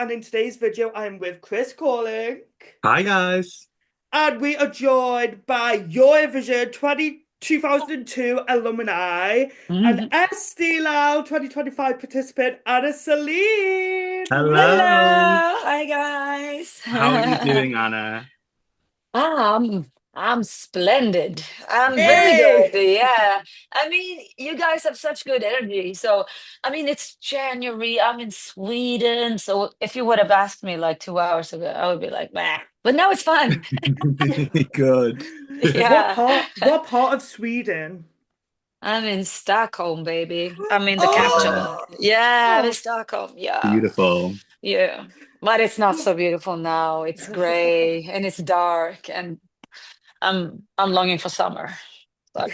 and in today's video, I'm with Chris calling, Hi guys. and we are joined by Eurovision 2002 alumni and Mhm. Eesti Laul 2025 participant Anna Sahlene. Hello. Hello, hi guys. How are you doing, Anna? I'm splendid. I'm very good. Hey! Yeah. I mean, you guys have such good energy. So, I mean, it's January. I'm in Sweden. So, if you would have asked me like 2 hours ago, I would be like, nah. But now it's fun. Good. What Yeah. part? What part of Sweden? I'm in Stockholm, baby. I'm in the capital. Oh, Yeah, I'm in oh. Stockholm. Yeah. Beautiful. Yeah. But it's not so beautiful now. It's gray and it's dark and I'm longing for summer. But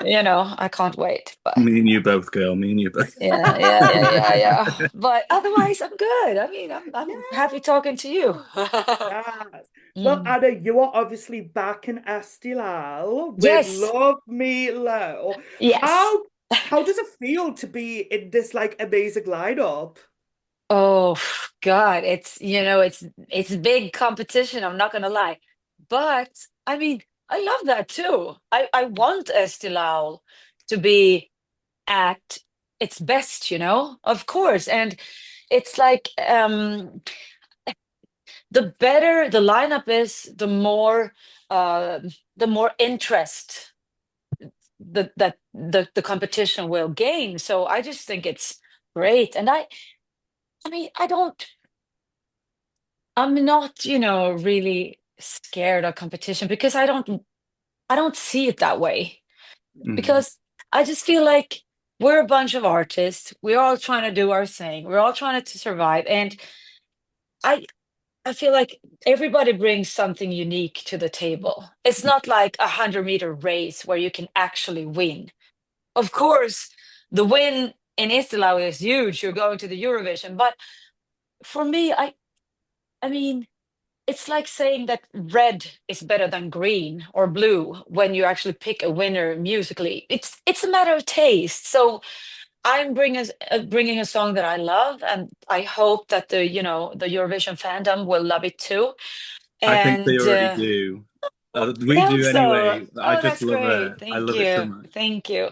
I can't wait. But Me and you both, girl. Me and you both. yeah. But otherwise I'm good. I mean, I'm happy talking to you. Yes. Well, Mm. Anna, you are obviously back in Eesti Laul with Yes. Love Me Low. Yes. How does it feel to be in this like amazing lineup? Oh God, it's big competition, I'm not gonna lie. But I mean, I love that too. I want Eesti Laul to be at its best, of course. And it's like the better the lineup is, uh, the more interest the competition will gain. So I just think it's great. And I mean, I'm not, really scared of competition because I don't see it that way. Mhm. Because I just feel like we're a bunch of artists. We're all trying to do our thing. We're all trying to survive. And I I feel like everybody brings something unique to the table. It's not like 100-meter race where you can actually win. Of course, the win in Istilau is huge. You're going to the Eurovision. But for me, I mean, it's like saying that red is better than green or blue when you actually pick a winner musically. It's a matter of taste. So I'm bringing a song that I love, and I hope that the Eurovision fandom will love it too. I think they And already do. I We hope do so. anyway. I Oh, just that's love it. great. I Thank love it so you. much. Thank you.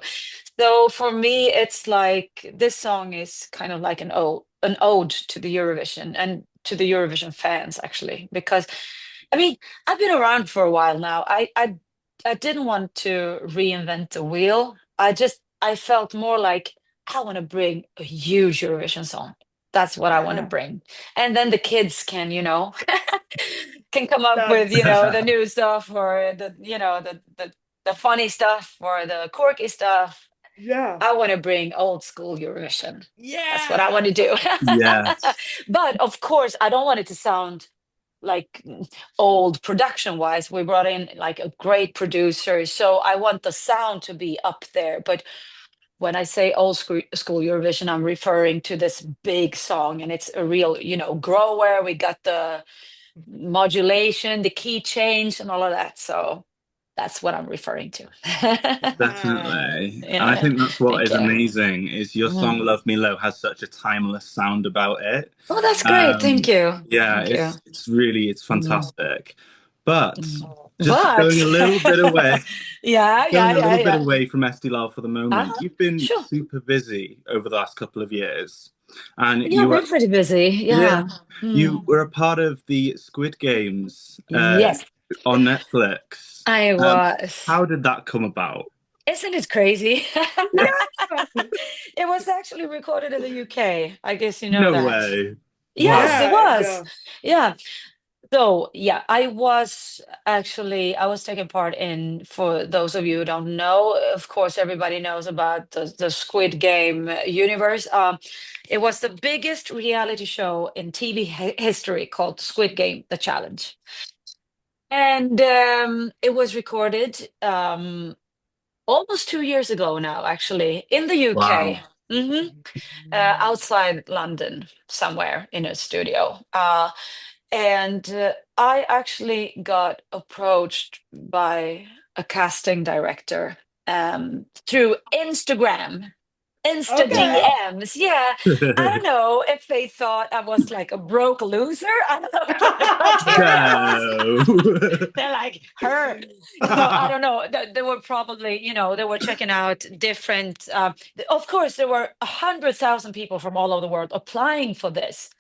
So for me, it's like this song is kind of like an ode to the Eurovision and to the Eurovision fans, actually, because I mean, I've been around for a while now. I didn't want to reinvent the wheel. I felt more like I want to bring a huge Eurovision song. That's what I want to Yeah, bring. And then the kids can, can come up with, that's the new stuff or the funny stuff or the quirky stuff. yeah, I want to bring old school Eurovision. That's what I want yeah. to do. Yes. But of course, I don't want it to sound like old production wise. We brought in like a great producer. So I want the sound to be up there. But when I say old school Eurovision, I'm referring to this big song and it's a real, grower. We got the modulation, the key change, and all of that. So that's what I'm referring to. Definitely. And I Yeah, think that's what thank is you. amazing is your song Mhm. Love Me Low has such a timeless sound about it. Oh, that's great. Thank Um, you. yeah, Thank you. it's Mm, fantastic. But mm. just But going a little bit away, yeah, going yeah, a yeah, little bit yeah. away from Estee Lauder for the moment, you've been Sure. super busy over the last couple of years. And Yeah, we're pretty busy. yeah, Yeah. you Mm. were a part of the Squid Games Yes, on Netflix. I was. How did that come about? Isn't it crazy? Yeah, It was actually recorded in the UK. I guess you know No that. way. Yes, Wow. it yeah, was. yeah. Yeah. So, yeah, I was taking part in, for those of you who don't know, of course, everybody knows about the Squid Game universe. It was the biggest reality show in TV history called Squid Game, The Challenge. And it was recorded almost 2 years ago now, actually, in the UK. Wow. Outside London, somewhere in a studio. And I actually got approached by a casting director through Instagram. Insta Okay. Wow. DMs. Yeah. I don't know if they thought I was like a broke loser. I don't know what the criteria was. No. They're like, her. I don't know. They were probably, they were checking out different. Of course, there were 100,000 people from all over the world applying for this.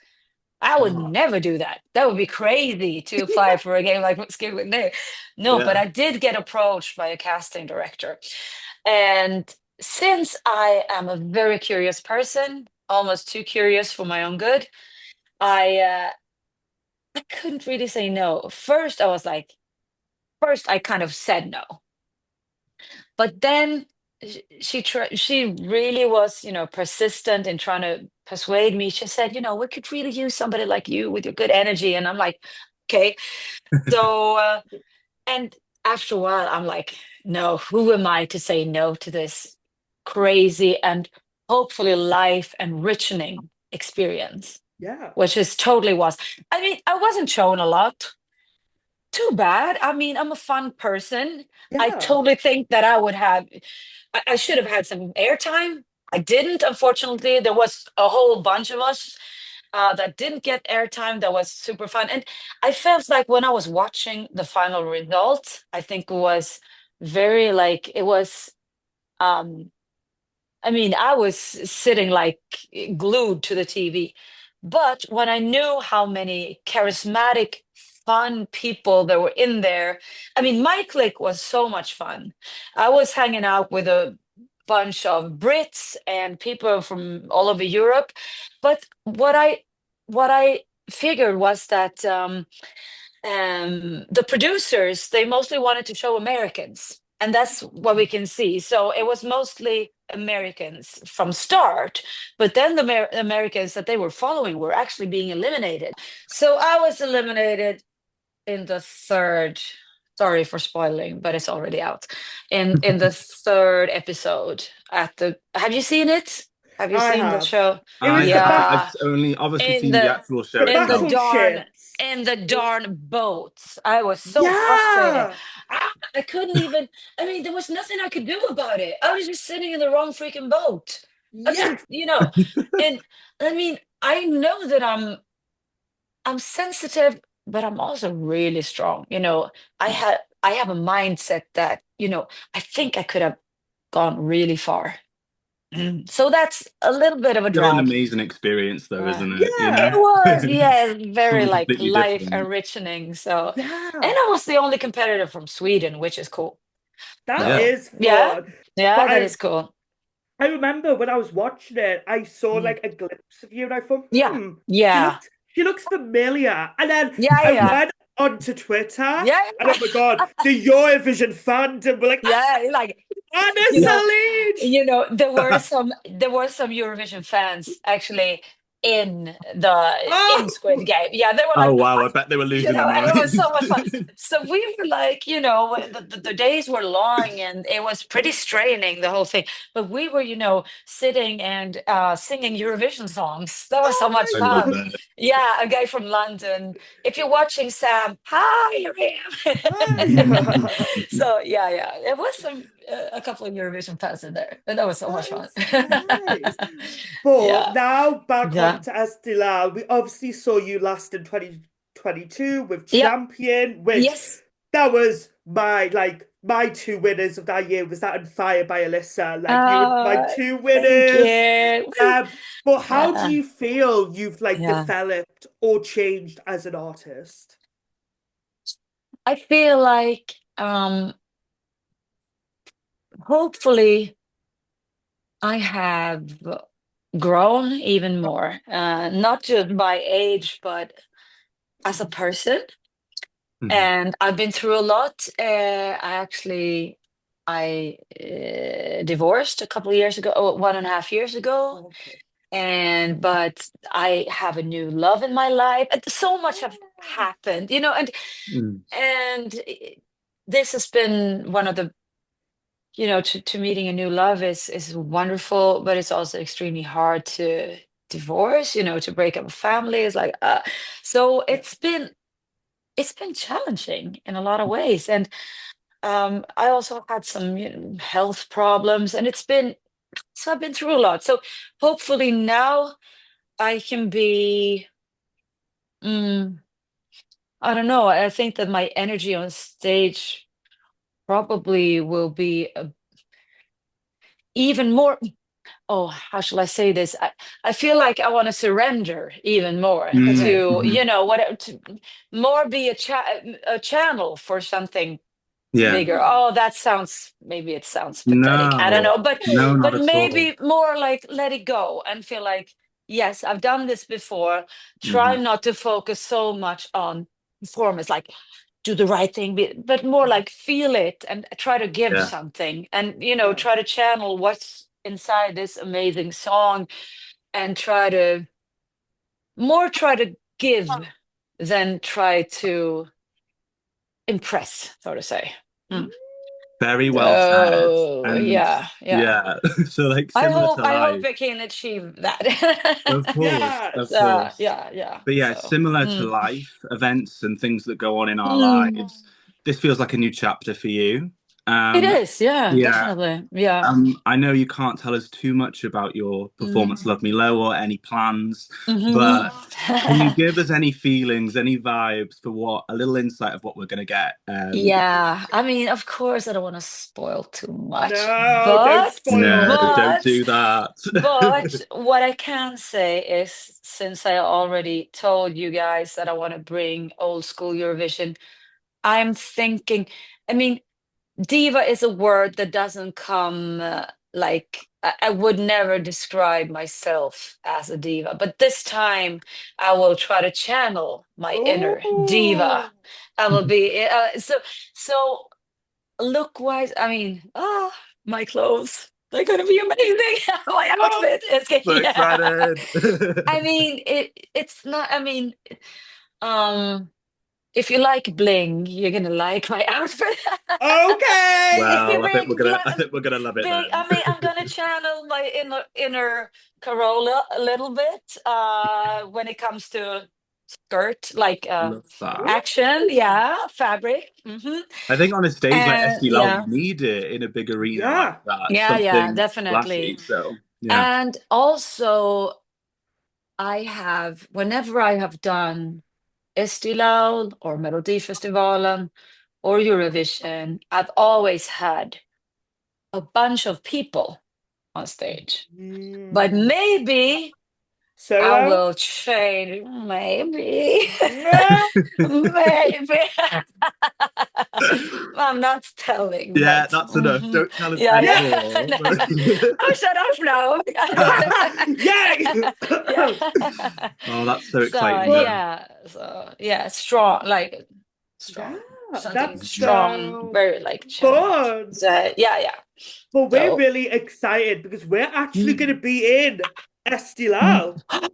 I would Oh, never do that. That would be crazy to apply for a game like Skip with No. No, but yeah. I did get approached by a casting director. And since I am a very curious person, almost too curious for my own good, I couldn't really say no. First I kind of said no. But then she really was, persistent in trying to persuade me. She said, we could really use somebody like you with your good energy. And I'm like, okay. So, and after a while, I'm like, no, who am I to say no to this crazy and hopefully life enriching experience, Yeah. which is totally was. I mean, I wasn't shown a lot. Too bad. I mean, I'm a fun person. I Yeah. totally think that I should have had some airtime. I didn't, unfortunately. There was a whole bunch of us that didn't get airtime. That was super fun. And I felt like when I was watching the final result, I think it was very like, it was, um, I mean, I was sitting like glued to the TV. But when I knew how many charismatic, fun people there were in there, I mean, my clique was so much fun. I was hanging out with a bunch of Brits and people from all over Europe. But what I figured was that the producers, they mostly wanted to show Americans, and that's what we can see. So it was mostly Americans from start, but then the Americans that they were following were actually being eliminated. So I was eliminated in the third. Sorry for spoiling, but it's already out. In the third episode at the. Have you seen it? Have you I seen the have. show? It I was the have. back I've Yeah, only obviously in seen the the actual the show in the itself. darn battleships. in the darn boats. I was so frustrated. Yeah. I couldn't even, I mean, there was nothing I could do about it. I was just sitting in the wrong freaking boat. I just, Yeah. and I mean, I know that I'm sensitive, but I'm also really strong. I have a mindset that, I think I could have gone really far. So that's a little bit of a Still an drag. amazing experience, though, Uh, isn't it? it Yeah. was, yes, very Something like completely life different. enriching. So, and Yeah. I was the only competitor from Sweden, which is cool. That Yeah. So, is yeah, fun. yeah, But that is cool. I remember when I was watching it, I saw Mm. like a glimpse of you and I thought, Yeah, yeah, she looks familiar. And then yeah, I yeah, went onto Twitter and yeah, oh my God, the Eurovision fandom were like, ah, yeah. Like, Anna you know, Sahlene. there were some Eurovision fans actually in Squid Oh, Game. Yeah, they were Oh like, wow, I bet they were losing their and it was so minds. much fun. So we were like, the days were long and it was pretty straining, the whole thing. But we were, sitting and singing Eurovision songs. That was so oh much I my love fun. that. Yeah, a guy from London. If you're watching, Sam, hi, here I am. God. So yeah, yeah, it was a couple of Eurovision fans in there, and that was so much That fun. is nice. But Yeah, now back yeah, on to Eesti Laul. We obviously saw you last in 2022 with yeah, Champion, which yes. that was my two winners of that year was that and Fire by Alyssa. Like you were my Uh, two Thank winners. you. Um, but how do Yeah, you feel you've like yeah. developed or changed as an artist? I feel like hopefully I have grown even more, not just by age, but as a person. Mhm. And I've been through a lot. I divorced a couple of years ago, 1.5 years ago, Okay. and but I have a new love in my life. And so much have Yeah. happened, and this has been one of the to meeting a new love is wonderful, but it's also extremely hard to divorce, to break up a family is like so Yeah. it's been challenging in a lot of ways. And I also had some health problems, and it's been So I've been through a lot. So hopefully now I can be, mm, I don't know. I think that my energy on stage probably will be even more. Oh, how shall I say this? I feel like I want to surrender even more Okay. to, Mm-hmm. to more be a channel for something Yeah. bigger. Oh, that sounds, maybe it sounds pathetic. I don't No, know, but no, not at all. maybe more like let it go and feel like, yes, I've done this before. Try Hmm. not to focus so much on performance, like do the right thing, but more like feel it and try to give Yeah, something and, Yeah. try to channel what's inside this amazing song and try to give than try to impress, so to say. Mm. very well said. So And yeah, yeah. yeah, so like similar to I hope life, I can achieve that. of course, of Yes. course. Yeah, yeah. But yeah, So similar to life, events and things that go on in our mm. lives, this feels like a new chapter for you. It Um, is, yeah, yeah, definitely. Yeah. I know you can't tell us too much about your performance, Mm. Love Me Low, or any plans, Hmm. but can you give us any feelings, any vibes for what a little insight of what we're going to get? Yeah, I mean, of course, I don't want to spoil too much, No, don't No, spoil. don't do that. but what I can say is, since I already told you guys that I want to bring old school Eurovision, I'm thinking, I mean, diva is a word that doesn't come like I would never describe myself as a diva, but this time I will try to channel my inner diva. Oh, I will be so look wise. I mean, my clothes. They're gonna be amazing. My oh, outfit is So yeah. excited. I mean, it's not. I mean, um, if you like bling, you're gonna like my outfit. If you okay. Well, bring I think we're gonna love it big, then. I mean, I'm gonna channel my inner Corolla a little bit when it comes to skirt, like Love that. action, yeah, fabric, I think on a stage like and Eesti Laul, you yeah, need it in a big arena like Yeah. that. yeah, yeah, Something flashy. definitely. So yeah. And also, whenever I have done Eesti Laul or Melodifestivalen or Eurovision, I've always had a bunch of people on stage. But Mm. maybe I Solo? will change. Maybe. No. Maybe. I'm not telling, Yeah, but that's enough. Don't tell us yeah, yeah. anymore. I shut off now. Yay! Yeah. Oh, that's so So exciting though. yeah, strong, like Yeah, strong, something that strong, sounds very like channeled. fun. So yeah, yeah. But we're So. really excited because we're actually going to Mm. be in Estilal. Mm.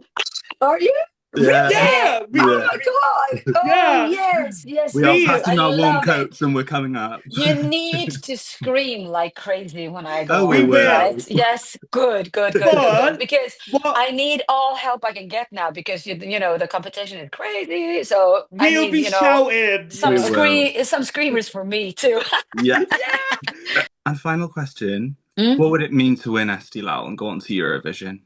Are you Yeah. really? Yeah, Oh Yeah. my God! Oh yeah, yes, yes, We are yes, yes. we I packing our warm love it. coats and we're coming up. You need to scream like crazy when I go Oh, we we on, will. right? will. Yes, good, good, good, good, good. But Because what I need all help I can get now because the competition is crazy. So I we'll need, be shouting. some We Yeah. will. screamers for me too. Yeah. Yeah. And final question. Mm? What would it mean to win Eesti Laul and go on to Eurovision?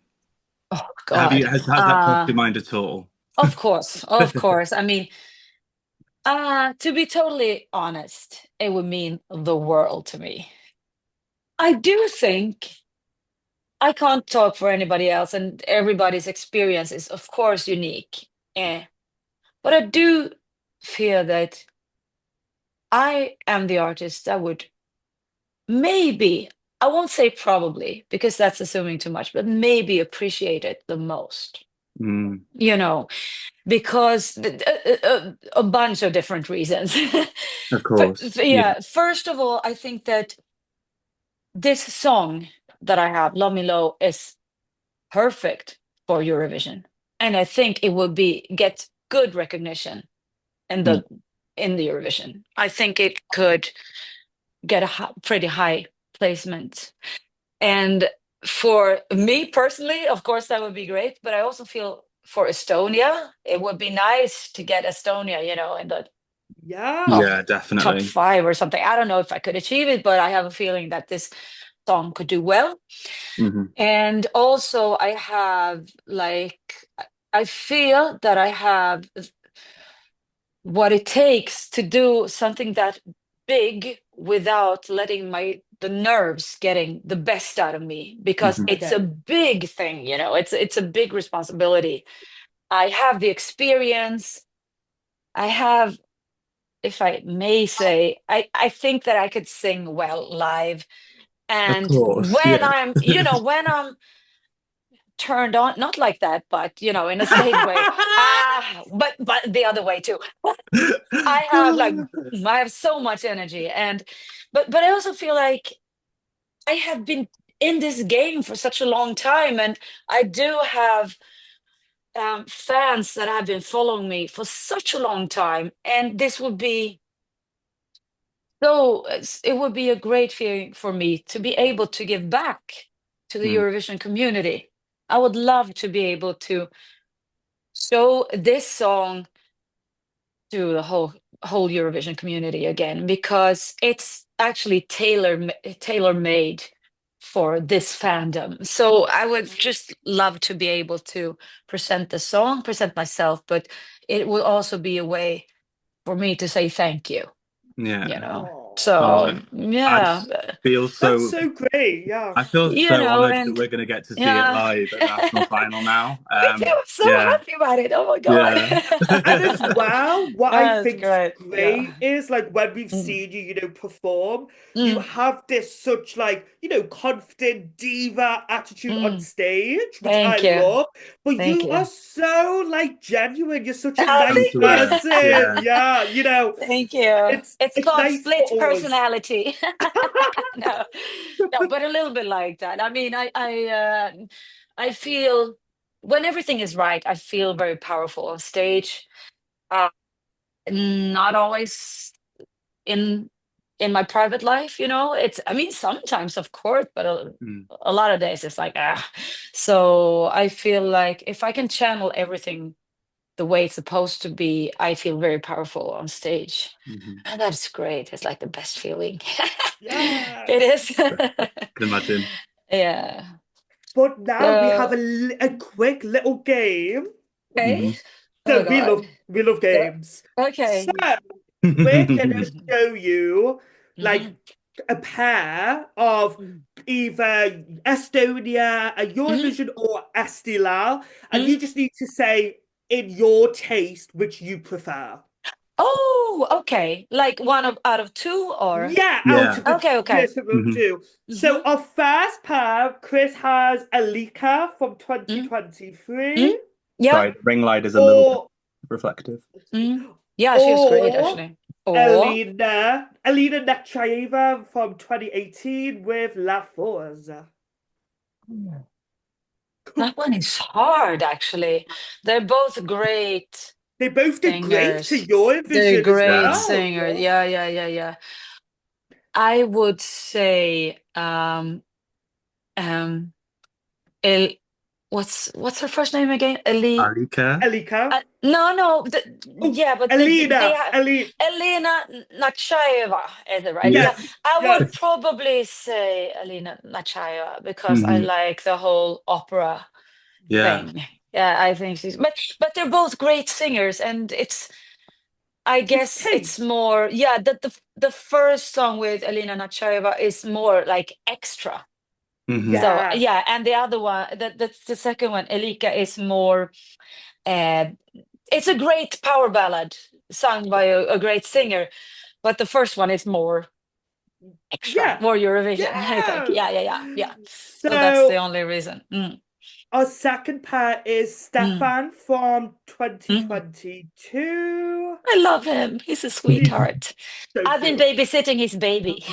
Oh God. Has that crossed your mind at all? Of course, of course. I mean, to be totally honest, it would mean the world to me. I do think I can't talk for anybody else, and everybody's experience is, of course, unique. But I do feel that I am the artist that would maybe, I won't say probably, because that's assuming too much, but maybe appreciate it the most. Mm, You know, because a bunch of different reasons. of course. Yeah. Yeah, first of all, I think that this song that I have, Love Me Low, is perfect for Eurovision. And I think it will get good recognition in Mm, the Eurovision. I think it could get a pretty high placement. And for me personally, of course, that would be great. But I also feel for Estonia, it would be nice to get Estonia, in the Yeah. top yeah, top definitely. five or something. I don't know if I could achieve it, but I have a feeling that this song could do well. Hmm. And also I feel that I have what it takes to do something that big without letting the nerves getting the best out of me, because Hmm. it's a Okay. big thing, it's a big responsibility. I have the experience. I have, if I may say, I think that I could sing well live. Of And course, yeah. when I'm turned on, not like that, but in a stage way. But the other way too. I have like I have so much energy, but I also feel like I have been in this game for such a long time, and I do have fans that have been following me for such a long time, and this would be it would be a great feeling for me to be able to give back to the Mm, Eurovision community. I would love to be able to show this song to the whole Eurovision community again, because it's actually tailor made for this fandom. So I would just love to be able to present the song, present myself, but it will also be a way for me to say thank you, you yeah. know. Oh, Oh, So I yeah, just feel that's so. so great. Yeah. I feel so honored that and we're going to get to see it yeah, live at National Final now. me too. I'm so Yeah, happy about it. Oh my God. yeah. And as well, what I That's think's great. Yeah. great is like when we've Mm, seen you, perform, you mm, have this such like, confident diva attitude on mm. stage, which I Thank you. love. But Thank you are you. so like genuine. You're such a Oh, nice Down thank to you. earth. person. Yeah. Yeah, Thank you. It's it's called nice split for us. personality. No, no, but a little bit like that. I mean, I feel when everything is right, I feel very powerful on stage. Uh, Not always in my private life, It's, I mean, sometimes, of course, but Mm, a lot of days it's like, ah. So I feel like if I can channel everything the way it's supposed to be, I feel very powerful on stage. mhm. And that's great. It's like the best feeling. It Yes. is. Can imagine. Yeah. But now we have So, a quick little game. okay. Hmm. Oh So God. we love Yeah. games. So Okay. we're gonna show you like Mhm. a pair of Mhm. either Estonia, a Mhm. Eurovision, or Eesti Laul, and you Mhm. just need to say in your taste which you prefer. Oh, okay. Like one of out of two, or Yeah, out Yeah. of the okay, okay. yes, we'll Hmm. do. So Mhm. our first pair, Chris has Alika from Mhm. 2023, Mhm. Yeah. Sorry, the ring light is a little bit or reflective. Mhm. Yeah, she was great or actually. Or Alina Nechaeva from 2018 with La Forza. that one is hard actually. They're both great They both did great to singers. They're Eurovision as great Yeah. well. singers. Yeah. Yeah, yeah, yeah, yeah. I would say um El what's her first name again? Alika. Elika. No, no, Oh, yeah, but they Elina. have Eli. Elena Nachaeva, is it right? Yeah. Yeah, Yes. I Yes. would probably say Elena Nachaeva because I Hmm. like the whole opera Yeah. thing. Yeah, I think but they're both great singers, and I It's guess it's taste. more, yeah, the first song with Elena Nachaeva is more like extra. Hmm. So Yes. yeah, and the other one, that's the second one, Elika, is more. Uh, it's a great power ballad sung by a great singer, but the first one is more extra, Yeah. more Eurovision, I think. Yeah. Yeah, yeah, yeah, yeah. So that's the So only reason. our second pair is Mm, Stefan from mm. 2022. I love him. He's a He's sweetheart. so I've been cute. babysitting his baby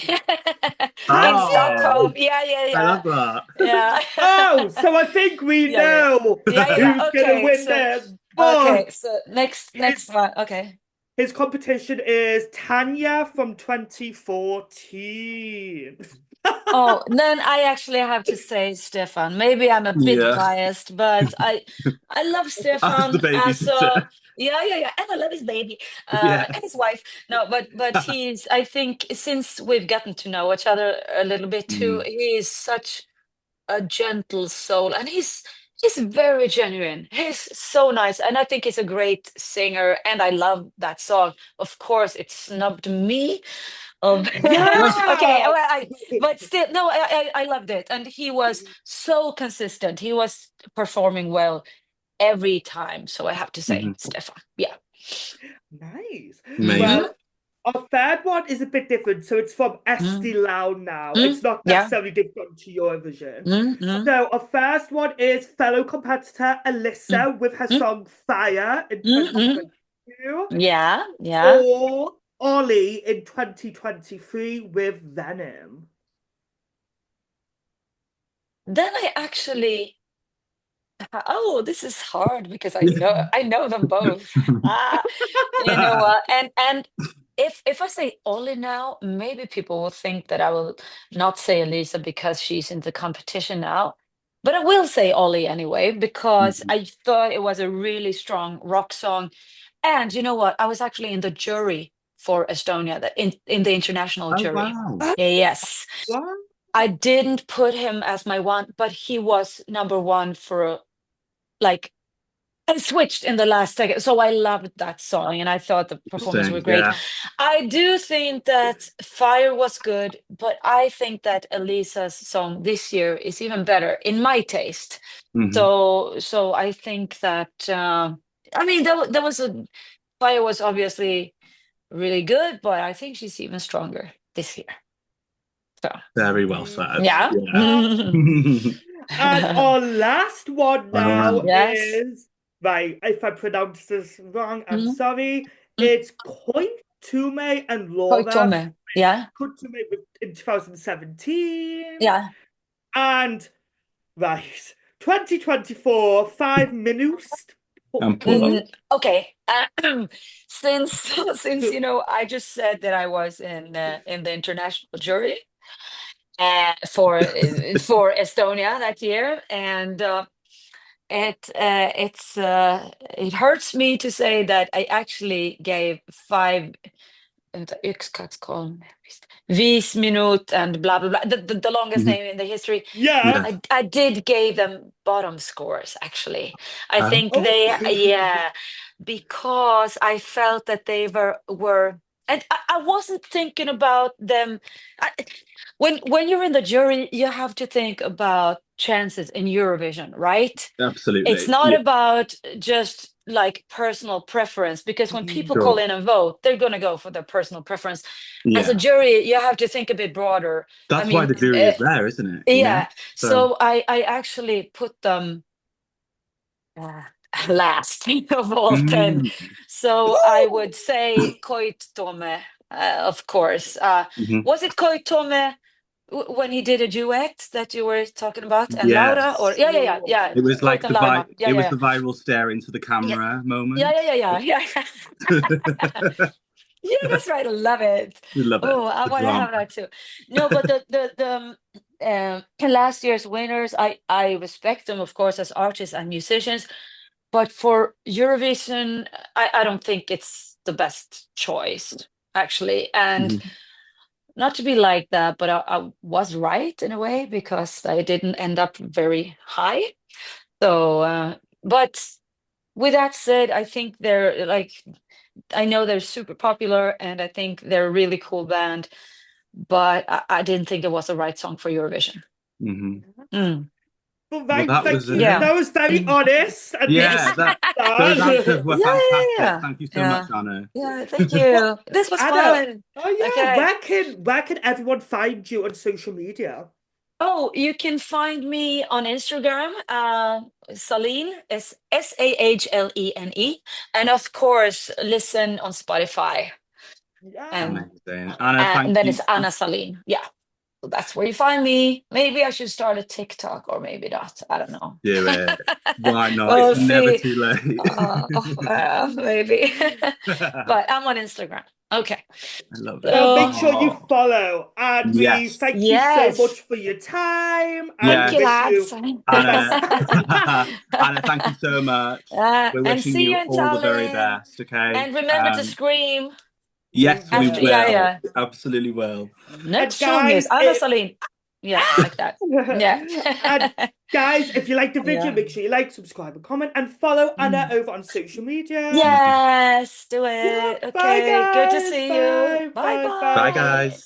Have in Oh, Stockholm. you? Yeah, yeah, I yeah, love that. yeah. Oh, so I think we Yeah, yeah, know yeah, yeah, yeah. who's gonna Okay, win so this. okay, But so next his one. Okay. his competition is Tanya from 2014. Oh, then I actually have to say Stefan. Maybe I'm a bit Yeah, biased, but I love as the Stefan as babysitter. yeah, and I love his baby, Yeah. and his wife. No, but he's. I think since we've gotten to know each other a little bit too, Mm. he is such a gentle soul, and he's very genuine. He's so nice, and I think he's a great singer, and I love that song. Of course, it snubbed me. Of okay, Yeah. well, but still, no, I loved it, and he was so consistent. He was performing well every time, so I have to say, Mhm. Stefan. Yeah. Nice. Hmm. Amazing. Well, our third one is a bit different. So it's from Hmm. Eesti Laul now. Hmm. It's not Yeah. necessarily different to Eurovision. Hmm. So our first one is fellow competitor Alyssa with her Hmm. song Fire in Hmm. 2022, Yeah. Yeah. or Ollie in 2023 with Venom. Then I actually. Oh, this is hard because Yeah. I know them both. Ah, you know what? And if I say Ollie now, maybe people will think that I will not say Elisa because she's in the competition now. But I will say Ollie anyway because Mhm. I thought it was a really strong rock song. And you know what? I was actually in the jury for Estonia, in the international Oh jury. wow. Yes. What? I didn't put him as my one, but he was number one for like I switched in the last second. So I loved that song and I thought the performance were Interesting. great. Yeah. I do think that Fire was good, but I think that Elisa's song this year is even better in my taste. Hmm. So I think that I mean there was a Fire was obviously really good, but I think she's even stronger this year. So Very well said. yeah. Yeah. And our last one Final now round. Yes. is, right, if I pronounce this wrong, I'm Mm, sorry. mm. It's Koitume and Laura Koitome. Yeah. Koitume in 2017. Yeah. And, right, 2024, 5 minutes. And pull up. Okay. Since since I just said that I was in the international jury for Estonia that year, and it hurts me to say that I actually gave five. Vänta, yksi, 2, 3, vis minut and blah blah blah. The longest Mhm. name in the history. Yeah. Yeah. I did give them bottom scores actually. I Oh, think Oh. yeah, because I felt that they were and I wasn't thinking about them. I, when you're in the jury, you have to think about chances in Eurovision, right? It's absolutely. not Yeah. about just like personal preference because when people call Sure. in and vote, they're going to go for their personal preference. As a Yeah. jury, you have to think a bit broader. I That's why mean, the jury is there, isn't it? You know? yeah. So. So I actually put them uh, last of all 10. Mm. So I would say Koit of course. Mhm. Was it Koit Tome when he did a duet that you were talking about and Laura? Or Yes. yeah. It was Koit like and Laura. it was Yeah. the viral stare into the Yeah. camera Yeah, moment. yeah, yeah, yeah, yeah. Yeah, that's right. I love it. We love it. Oh, I The want to drama. have that too. No, but last year's winners, I respect them, of course, as artists and musicians. But for Eurovision, I don't think it's the best choice, actually. And Mhm. not to be like that, but I was right in a way because I didn't end up very high. So, but with that said, I think they're like I know they're super popular and I think they're a really cool band, but I didn't think it was the right song for Eurovision. Mhm. Mm. Well, Well, right, that thank was you. Yeah. That was very Mm. honest and yeah. Yes. That those answers that. were Yeah, fantastic. yeah, Thank you so much, yeah. Anna. Yeah, thank Well, you. This was Anna, fun. oh yeah, Okay. where can everyone find you on social media? Oh, you can find me on Instagram, Sahlene, Sahlene, and of course, listen on Spotify. Yeah. And Amazing, Anna. and Thank then you. it's Anna Sahlene. Yeah. So that's where you find me. Maybe I should start a TikTok or maybe not. I don't know. Do it. Why not? It's We'll never see. too late. Maybe. But I'm on Instagram. Okay. I love it. Well, make So, sure you Oh, follow, and we yes. thank you so yes. much for your time, and Thank we you, Yes. wish lads. you Anna, Anna, thank you so much. We're And wishing see you you in all the very Tallinn. best, okay? And remember to scream we Yes, we after, yeah, will. will. yeah. Absolutely will. Next And song is guys, Anna Sahlene. Yeah, like that. Yeah. and guys, if you like the video, Yeah. make sure you like, subscribe, and comment, and follow Anna Mm. over on social media. Mhm. Yes, do Yeah, it. bye Okay, good to guys. see you. Bye, Bye bye, Bye, bye. bye. guys.